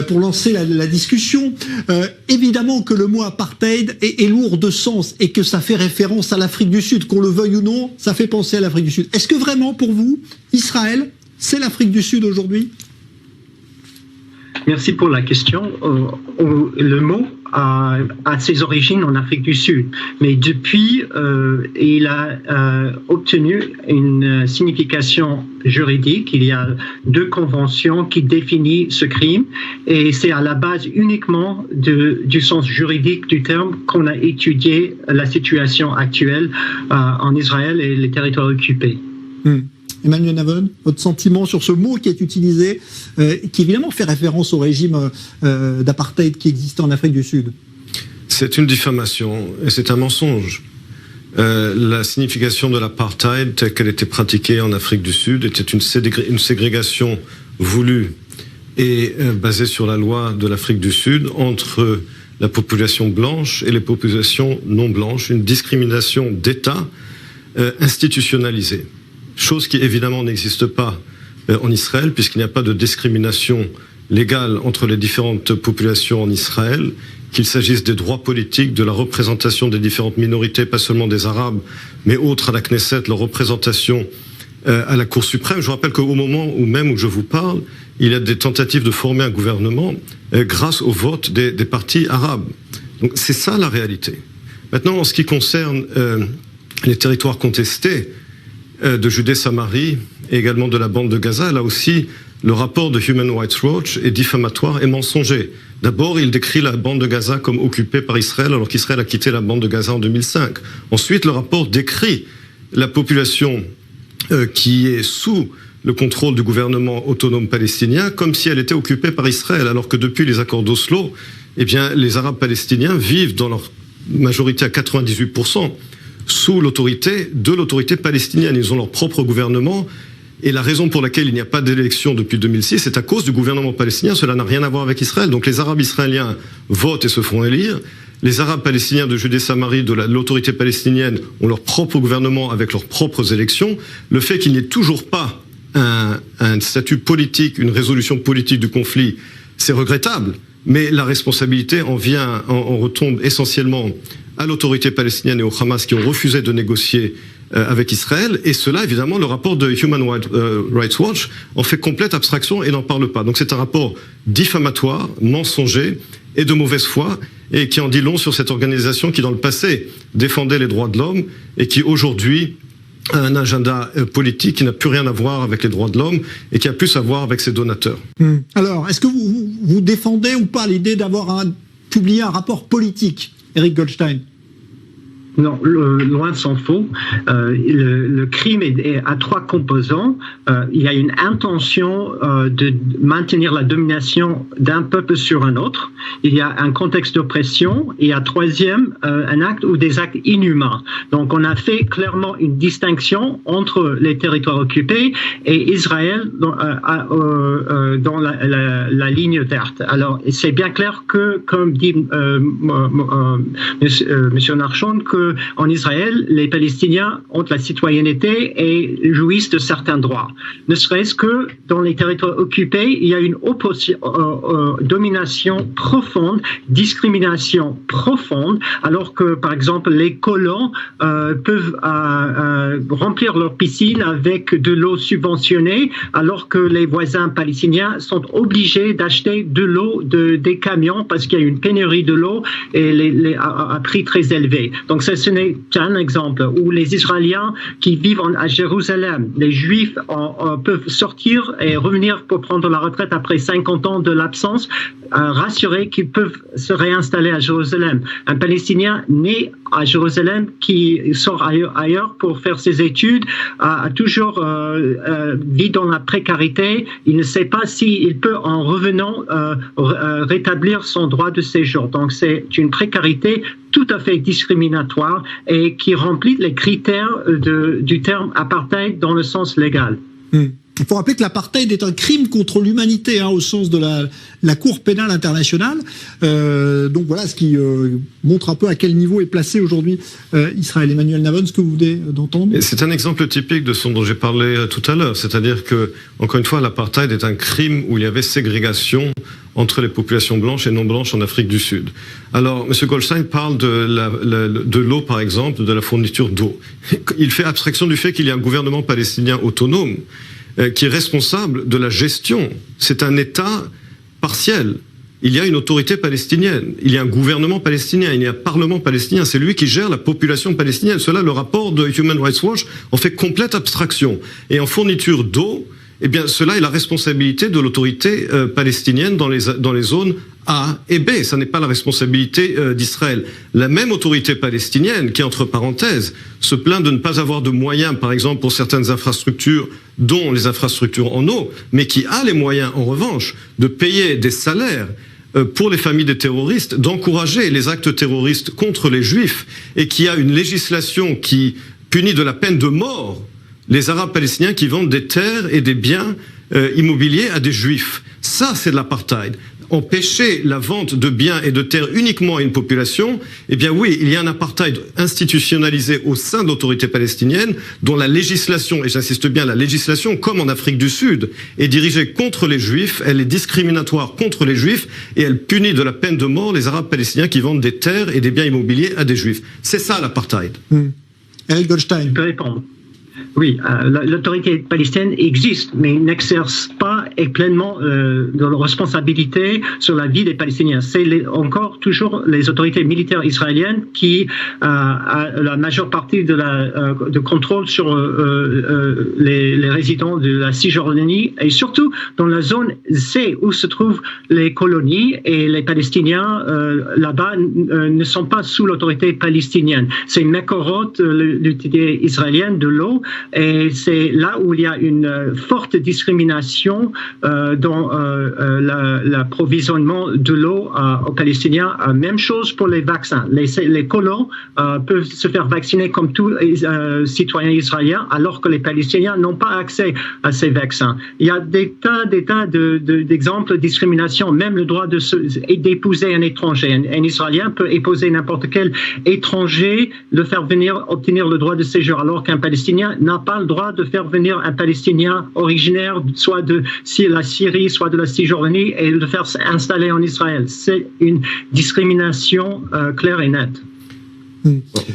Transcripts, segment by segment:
Pour lancer la discussion, évidemment que le mot apartheid est lourd de sens et que ça fait référence à l'Afrique du Sud, qu'on le veuille ou non, ça fait penser à l'Afrique du Sud. Est-ce que vraiment pour vous, Israël, c'est l'Afrique du Sud aujourd'hui ? Merci pour la question. Le mot a ses origines en Afrique du Sud, mais depuis, il a obtenu une signification juridique. Il y a 2 conventions qui définissent ce crime, et c'est à la base uniquement du sens juridique du terme qu'on a étudié la situation actuelle en Israël et les territoires occupés. Emmanuel Navon, votre sentiment sur ce mot qui est utilisé, qui évidemment fait référence au régime d'apartheid qui existait en Afrique du Sud? C'est une diffamation et c'est un mensonge. La signification de l'apartheid telle qu'elle était pratiquée en Afrique du Sud était une ségrégation voulue et basée sur la loi de l'Afrique du Sud entre la population blanche et les populations non blanches, une discrimination d'État institutionnalisée. Chose qui évidemment n'existe pas en Israël, puisqu'il n'y a pas de discrimination légale entre les différentes populations en Israël, qu'il s'agisse des droits politiques, de la représentation des différentes minorités, pas seulement des Arabes, mais autres à la Knesset, leur représentation à la Cour suprême. Je vous rappelle qu'au moment où je vous parle, il y a des tentatives de former un gouvernement grâce au vote des partis arabes. Donc c'est ça la réalité. Maintenant, en ce qui concerne les territoires contestés, de Judée-Samarie et également de la bande de Gaza, là aussi, le rapport de Human Rights Watch est diffamatoire et mensonger. D'abord, il décrit la bande de Gaza comme occupée par Israël, alors qu'Israël a quitté la bande de Gaza en 2005. Ensuite, le rapport décrit la population qui est sous le contrôle du gouvernement autonome palestinien comme si elle était occupée par Israël, alors que depuis les accords d'Oslo, eh bien, les Arabes palestiniens vivent dans leur majorité à 98% sous l'autorité palestinienne. Ils ont leur propre gouvernement, et la raison pour laquelle il n'y a pas d'élection depuis 2006, c'est à cause du gouvernement palestinien. Cela n'a rien à voir avec Israël. Donc les Arabes israéliens votent et se font élire. Les Arabes palestiniens de Judée-Samarie, de l'autorité palestinienne, ont leur propre gouvernement avec leurs propres élections. Le fait qu'il n'y ait toujours pas un statut politique, une résolution politique du conflit, c'est regrettable. Mais la responsabilité en retombe essentiellement à l'autorité palestinienne et au Hamas qui ont refusé de négocier avec Israël. Et cela, évidemment, le rapport de Human Rights Watch en fait complète abstraction et n'en parle pas. Donc c'est un rapport diffamatoire, mensonger et de mauvaise foi, et qui en dit long sur cette organisation qui, dans le passé, défendait les droits de l'homme et qui, aujourd'hui, a un agenda politique qui n'a plus rien à voir avec les droits de l'homme et qui a plus à voir avec ses donateurs. Alors, est-ce que vous défendez ou pas l'idée d'avoir publié un rapport politique, Eric Goldstein? Non, loin s'en faut. Le crime a 3 composants. Il y a une intention de maintenir la domination d'un peuple sur un autre. Il y a un contexte d'oppression. Et un troisième, un acte ou des actes inhumains. Donc on a fait clairement une distinction entre les territoires occupés et Israël dans la ligne verte. Alors c'est bien clair que, comme dit Monsieur Narchon, que en Israël, les Palestiniens ont la citoyenneté et jouissent de certains droits. Ne serait-ce que dans les territoires occupés, il y a une domination profonde, discrimination profonde, alors que, par exemple, les colons peuvent remplir leur piscine avec de l'eau subventionnée, alors que les voisins palestiniens sont obligés d'acheter de l'eau des camions parce qu'il y a une pénurie de l'eau et à prix très élevé. Donc ce n'est qu'un exemple où les Israéliens qui vivent à Jérusalem, les Juifs peuvent sortir et revenir pour prendre la retraite après 50 ans de l'absence, rassurés qu'ils peuvent se réinstaller à Jérusalem. Un Palestinien né à Jérusalem qui sort ailleurs pour faire ses études a toujours vit dans la précarité. Il ne sait pas s'il peut, en revenant, rétablir son droit de séjour. Donc c'est une précarité tout à fait discriminatoire et qui remplit les critères du terme apartheid dans le sens légal. Il faut rappeler que l'apartheid est un crime contre l'humanité, au sens de la Cour pénale internationale. Donc voilà, ce qui montre un peu à quel niveau est placé aujourd'hui Israël. Emmanuel Navon, ce que vous venez d'entendre. C'est un exemple typique de ce dont j'ai parlé tout à l'heure. C'est-à-dire que, encore une fois, l'apartheid est un crime où il y avait ségrégation entre les populations blanches et non blanches en Afrique du Sud. Alors, M. Goldstein parle de l'eau, par exemple, de la fourniture d'eau. Il fait abstraction du fait qu'il y a un gouvernement palestinien autonome qui est responsable de la gestion. C'est un État partiel. Il y a une autorité palestinienne, il y a un gouvernement palestinien, il y a un parlement palestinien. C'est lui qui gère la population palestinienne. Cela, le rapport de Human Rights Watch en fait complète abstraction. Et en fourniture d'eau, eh bien, cela est la responsabilité de l'autorité palestinienne dans les zones A et B. Ça n'est pas la responsabilité d'Israël. La même autorité palestinienne, qui, entre parenthèses, se plaint de ne pas avoir de moyens, par exemple, pour certaines infrastructures, dont les infrastructures en eau, mais qui a les moyens, en revanche, de payer des salaires pour les familles des terroristes, d'encourager les actes terroristes contre les Juifs, et qui a une législation qui punit de la peine de mort les Arabes palestiniens qui vendent des terres et des biens immobiliers à des Juifs. Ça, c'est de l'apartheid. Empêcher la vente de biens et de terres uniquement à une population, eh bien oui, il y a un apartheid institutionnalisé au sein de l'autorité palestinienne, dont la législation, et j'insiste bien, la législation, comme en Afrique du Sud, est dirigée contre les Juifs, elle est discriminatoire contre les Juifs, et elle punit de la peine de mort les Arabes palestiniens qui vendent des terres et des biens immobiliers à des Juifs. C'est ça l'apartheid. Eric Goldstein. Je peux répondre. Oui, l'autorité palestinienne existe, mais n'exerce pas pleinement de la responsabilité sur la vie des Palestiniens. C'est encore toujours les autorités militaires israéliennes qui a la majeure partie de contrôle sur les résidents de la Cisjordanie et surtout dans la zone C où se trouvent les colonies, et les Palestiniens là-bas ne sont pas sous l'autorité palestinienne. C'est Mekorot, l'unité israélienne de l'eau. Et c'est là où il y a une forte discrimination dans l'approvisionnement de l'eau aux Palestiniens. Même chose pour les vaccins. Les colons peuvent se faire vacciner comme tous les citoyens israéliens, alors que les Palestiniens n'ont pas accès à ces vaccins. Il y a des tas d'exemples de discrimination, même le droit d'épouser un étranger. Un Israélien peut épouser n'importe quel étranger, le faire venir obtenir le droit de séjour, alors qu'un Palestinien n'a pas le droit de faire venir un Palestinien originaire soit de la Syrie, soit de la Cisjordanie, et de le faire installer en Israël. C'est une discrimination claire et nette.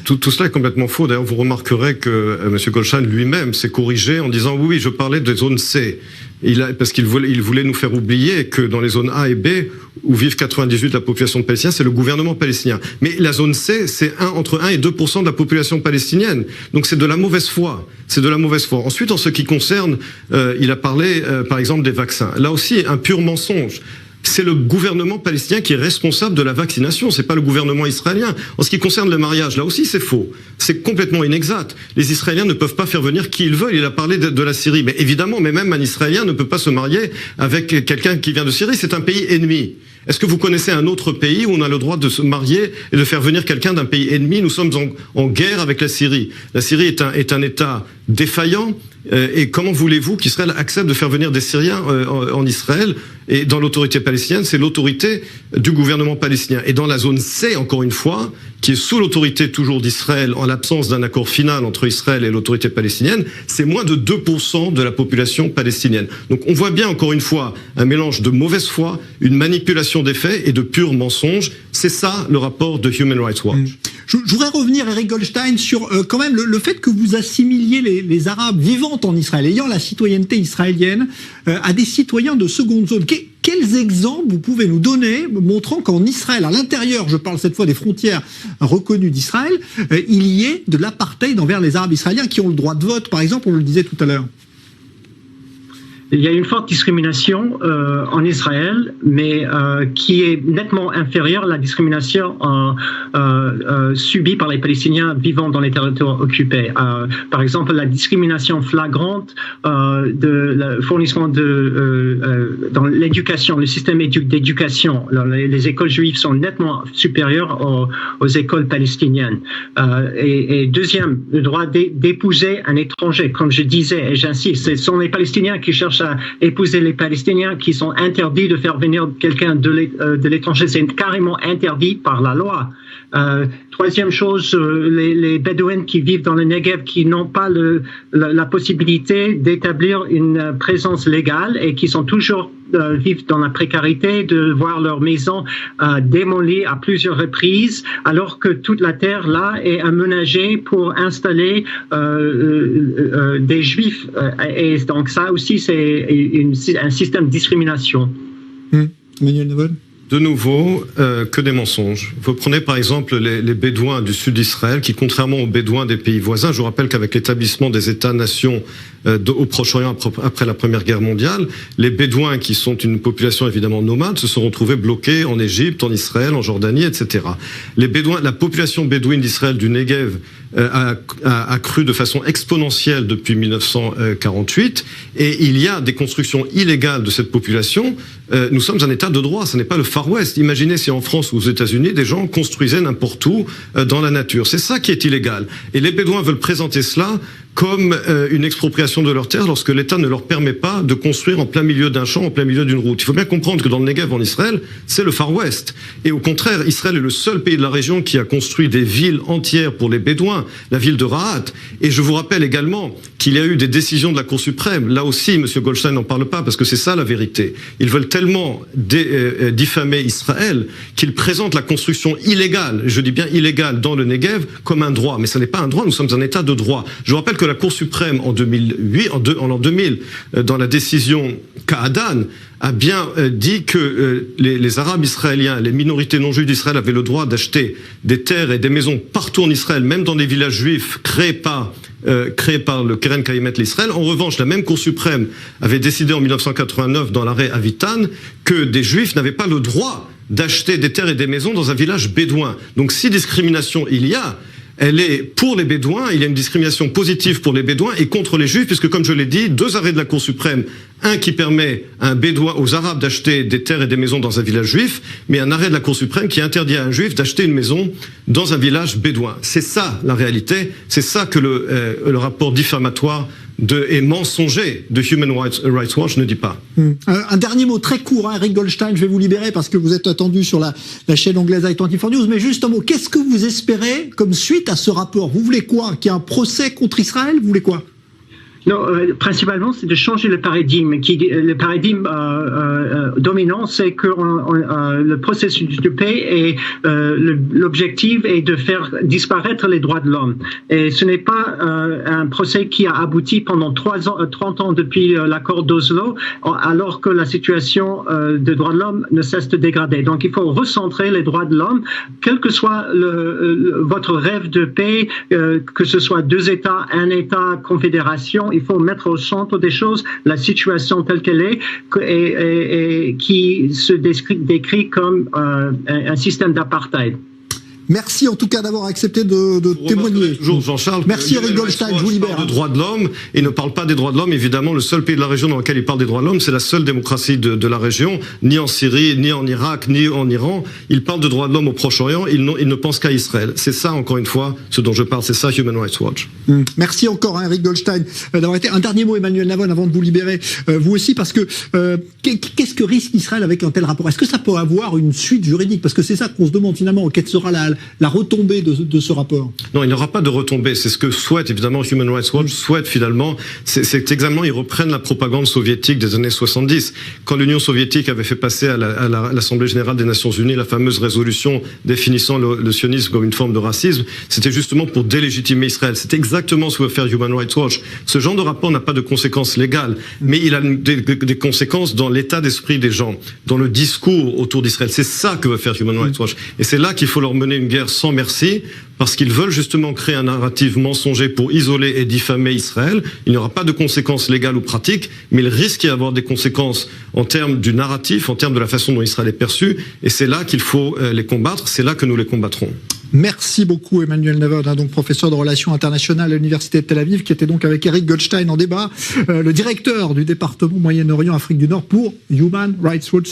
Tout cela est complètement faux. D'ailleurs, vous remarquerez que M. Goldstein lui-même s'est corrigé en disant oui, je parlais des zones C. Parce qu'il voulait nous faire oublier que dans les zones A et B, où vivent 98% de la population palestinienne, c'est le gouvernement palestinien. Mais la zone C, c'est entre 1 et 2% de la population palestinienne. Donc c'est de la mauvaise foi. C'est de la mauvaise foi. Ensuite, en ce qui concerne, il a parlé, par exemple, des vaccins. Là aussi, un pur mensonge. C'est le gouvernement palestinien qui est responsable de la vaccination, c'est pas le gouvernement israélien. En ce qui concerne le mariage, là aussi c'est faux. C'est complètement inexact. Les Israéliens ne peuvent pas faire venir qui ils veulent. Il a parlé de la Syrie. Mais évidemment, même un Israélien ne peut pas se marier avec quelqu'un qui vient de Syrie. C'est un pays ennemi. Est-ce que vous connaissez un autre pays où on a le droit de se marier et de faire venir quelqu'un d'un pays ennemi? Nous sommes en guerre avec la Syrie. La Syrie est un État défaillant. Et comment voulez-vous qu'Israël accepte de faire venir des Syriens en Israël? Et dans l'autorité palestinienne, c'est l'autorité du gouvernement palestinien. Et dans la zone C, encore une fois, qui est sous l'autorité toujours d'Israël, en l'absence d'un accord final entre Israël et l'autorité palestinienne, c'est moins de 2% de la population palestinienne. Donc on voit bien, encore une fois, un mélange de mauvaise foi, une manipulation des faits et de purs mensonges. C'est ça le rapport de Human Rights Watch. Je voudrais revenir, Eric Goldstein, sur quand même le fait que vous assimiliez les Arabes vivant en Israël, ayant la citoyenneté israélienne, à des citoyens de seconde zone. Quels exemples vous pouvez nous donner montrant qu'en Israël, à l'intérieur, je parle cette fois des frontières reconnues d'Israël, il y ait de l'apartheid envers les Arabes israéliens qui ont le droit de vote, par exemple, on le disait tout à l'heure? Il y a une forte discrimination en Israël, mais qui est nettement inférieure à la discrimination subie par les Palestiniens vivant dans les territoires occupés. Par exemple, la discrimination flagrante de le fournissement dans l'éducation, le système d'éducation. Les écoles juives sont nettement supérieures aux écoles palestiniennes. Et deuxième, le droit d'épouser un étranger, comme je disais, et j'insiste, ce sont les Palestiniens qui cherchent à épouser les Palestiniens qui sont interdits de faire venir quelqu'un de l'étranger. C'est carrément interdit par la loi. Troisième chose, les Bédouins qui vivent dans le Negev, qui n'ont pas la possibilité d'établir une présence légale et qui sont toujours vivent dans la précarité, de voir leur maison démolie à plusieurs reprises, alors que toute la terre là est aménagée pour installer des Juifs. Et donc ça aussi, c'est un système de discrimination. Emmanuel Navon. De nouveau, que des mensonges. Vous prenez par exemple les Bédouins du sud d'Israël, qui contrairement aux Bédouins des pays voisins, je vous rappelle qu'avec l'établissement des États-nations au Proche-Orient après la Première Guerre mondiale, les Bédouins, qui sont une population évidemment nomade, se sont retrouvés bloqués en Égypte, en Israël, en Jordanie, etc. Les Bédouins, la population bédouine d'Israël du Negev a cru de façon exponentielle depuis 1948, et il y a des constructions illégales de cette population. Nous sommes un État de droit, ce n'est pas le Far West. Imaginez si en France ou aux États-Unis, des gens construisaient n'importe où dans la nature. C'est ça qui est illégal. Et les Bédouins veulent présenter cela comme une expropriation de leurs terres lorsque l'État ne leur permet pas de construire en plein milieu d'un champ, en plein milieu d'une route. Il faut bien comprendre que dans le Negev en Israël, c'est le Far West. Et au contraire, Israël est le seul pays de la région qui a construit des villes entières pour les Bédouins, la ville de Rahat. Et je vous rappelle également qu'il y a eu des décisions de la Cour suprême. Là aussi, M. Goldstein n'en parle pas parce que c'est ça la vérité. Ils veulent tellement diffamer Israël qu'ils présentent la construction illégale, je dis bien illégale, dans le Negev comme un droit. Mais ce n'est pas un droit, nous sommes un État de droit. Je vous rappelle que la Cour suprême en 2008, en l'an 2000, dans la décision Kaadan, a bien dit que les Arabes israéliens, les minorités non juives d'Israël avaient le droit d'acheter des terres et des maisons partout en Israël, même dans des villages juifs créés par le Keren Kayemet l'Israël. En revanche, la même Cour suprême avait décidé en 1989, dans l'arrêt Avitan, que des Juifs n'avaient pas le droit d'acheter des terres et des maisons dans un village bédouin. Donc si discrimination il y a, elle est pour les Bédouins, il y a une discrimination positive pour les Bédouins et contre les Juifs, puisque comme je l'ai dit, 2 arrêts de la Cour suprême, un qui permet à un Bédouin, aux Arabes d'acheter des terres et des maisons dans un village juif, mais un arrêt de la Cour suprême qui interdit à un Juif d'acheter une maison dans un village bédouin. C'est ça la réalité, c'est ça que le rapport diffamatoire et mensonger de Human Rights Watch ne dit pas. Un dernier mot très court, Eric Goldstein, je vais vous libérer parce que vous êtes attendu sur la chaîne anglaise i24 News, mais juste un mot, qu'est-ce que vous espérez comme suite à ce rapport? Vous voulez quoi? Qu'il y ait un procès contre Israël? Vous voulez quoi? Non, principalement, c'est de changer le paradigme. Le paradigme dominant, c'est que le processus de paix et l'objectif est de faire disparaître les droits de l'homme. Et ce n'est pas un procès qui a abouti pendant 30 ans depuis l'accord d'Oslo, alors que la situation de droits de l'homme ne cesse de dégrader. Donc, il faut recentrer les droits de l'homme, quel que soit votre rêve de paix, que ce soit 2 États, un État, confédération. Il faut mettre au centre des choses la situation telle qu'elle est et qui se décrit comme un système d'apartheid. Merci en tout cas d'avoir accepté de témoigner. Toujours Jean-Charles. Merci Eric Goldstein, je vous libère. Il parle de droits de l'homme et ne parle pas des droits de l'homme. Évidemment, le seul pays de la région dans lequel il parle des droits de l'homme, c'est la seule démocratie de la région. Ni en Syrie, ni en Irak, ni en Iran. Il parle de droits de l'homme au Proche-Orient. Il ne pense qu'à Israël. C'est ça, encore une fois, ce dont je parle. C'est ça, Human Rights Watch. Merci encore, Eric Goldstein, d'avoir été. Un dernier mot, Emmanuel Navon, avant de vous libérer, vous aussi, parce que qu'est-ce que risque Israël avec un tel rapport? Est-ce que ça peut avoir une suite juridique? Parce que c'est ça qu'on se demande finalement. Quelle sera la retombée de ce rapport? Non, il n'y aura pas de retombée. C'est ce que souhaite évidemment Human Rights Watch, souhaite finalement, c'est exactement, ils reprennent la propagande soviétique des années 70. Quand l'Union soviétique avait fait passer à l'Assemblée générale des Nations unies la fameuse résolution définissant le sionisme comme une forme de racisme, c'était justement pour délégitimer Israël. C'est exactement ce que veut faire Human Rights Watch. Ce genre de rapport n'a pas de conséquences légales, mais il a des conséquences dans l'état d'esprit des gens, dans le discours autour d'Israël. C'est ça que veut faire Human Rights Watch. Et c'est là qu'il faut leur mener une guerre sans merci, parce qu'ils veulent justement créer un narratif mensonger pour isoler et diffamer Israël. Il n'y aura pas de conséquences légales ou pratiques, mais il risque d'y avoir des conséquences en termes du narratif, en termes de la façon dont Israël est perçu, et c'est là qu'il faut les combattre, c'est là que nous les combattrons. Merci beaucoup Emmanuel Navod, donc professeur de relations internationales à l'Université de Tel Aviv, qui était donc avec Eric Goldstein en débat, le directeur du département Moyen-Orient Afrique du Nord pour Human Rights Watch.